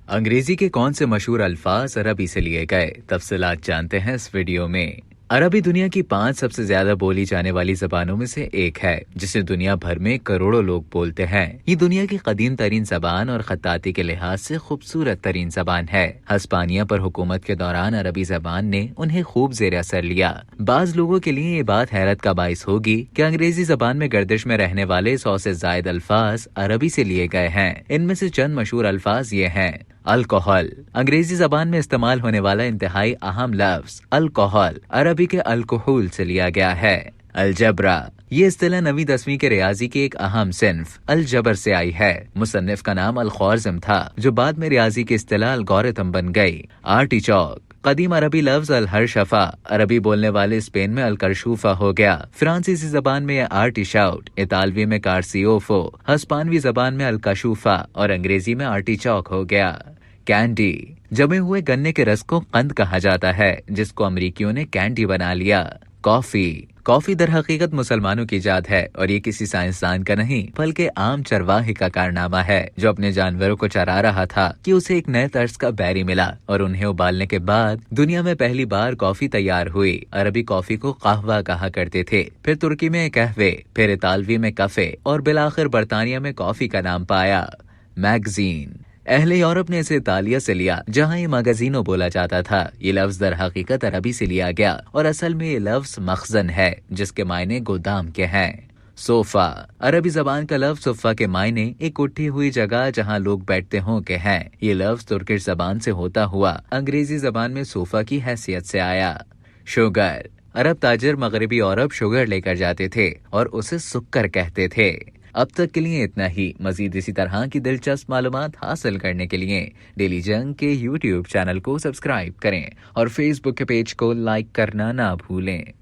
अंग्रेजी के कौन से मशहूर अल्फाज अरबी से लिए गए, तफसीलात जानते हैं इस वीडियो में। अरबी दुनिया की 5 सबसे ज्यादा बोली जाने वाली जबानों में से एक है, जिसे दुनिया भर में करोड़ों लोग बोलते हैं। ये दुनिया की कदीम तरीन जबान और खत्ताती के लिहाज से खूबसूरत तरीन जबान है। हिस्पानिया पर हुकूमत के दौरान अरबी जबान ने उन्हें खूब जेर असर लिया। बाज लोगों के लिए ये बात हैरत का बाइस होगी कि अंग्रेजी जबान में गर्दिश में रहने वाले 100 से ज्यादा अल्फाज अरबी से लिए गए हैं। इनमें से चंद मशहूर अल्फाज ये हैं। अल्कोहल, अंग्रेजी जबान में इस्तेमाल होने वाला इंतहाई अहम लफ्ज अल्कोहल अरबी के अल्कोहल से लिया गया है। अलजबरा, ये इस्तिलाह 9वीं 10वीं के रियाजी की एक अहम सिन्फ अलजबर से आई है। मुसन्निफ का नाम अल-ख्वारिज़्म था, जो बाद में रियाजी की इस्तिलाह अलगोरिथम बन गई। आर्टिचोक, कदीम अरबी लफ्ज अल-हरशफा अरबी बोलने वाले स्पेन में अल-करशूफा हो गया। फ्रांसीसी जबान में यह आर्टिशाउट, इतालवी में कार्सियोफो, हिस्पानवी जबान में अल-कशूफा और अंग्रेजी में आर्टिचोक हो गया। कैंडी, जमे हुए गन्ने के रस को कंद कहा जाता है, जिसको अमरीकियों ने कैंडी बना लिया। कॉफी दर हकीकत मुसलमानों की इजाद है और ये किसी साइंसदान का नहीं बल्कि आम चरवाहे का कारनामा है, जो अपने जानवरों को चरा रहा था कि उसे एक नए तर्ज का बैरी मिला और उन्हें उबालने के बाद दुनिया में पहली बार कॉफी तैयार हुई। अरबी कॉफी को कहवा कहा करते थे, फिर तुर्की में कहवे, फिर इतालवी में कफे और बिलाखिर बरतानिया में कॉफी का नाम पाया। मैगजीन, अहले यूरोप ने इसे इतालिया से लिया, जहाँ ये मैगजीनो बोला जाता था। ये लफ्ज दर हकीकत अरबी से लिया गया और असल में ये लफ्ज मखजन है, जिसके मायने गोदाम के हैं। सोफा, अरबी जबान का लफ्ज सोफा के मायने एक उठी हुई जगह जहाँ लोग बैठते हों के हैं। ये लफ्ज तुर्किश जबान से होता हुआ अंग्रेजी जबान में सोफा की हैसियत से आया। शुगर, अरब ताजिर मगरबी यूरोप शुगर लेकर जाते थे और उसे सुक्कर कहते थे। अब तक के लिए इतना ही। मजीद इसी तरह की दिलचस्प मालूमात हासिल करने के लिए डेली जंग के YouTube चैनल को सब्सक्राइब करें और Facebook के पेज को लाइक करना ना भूलें।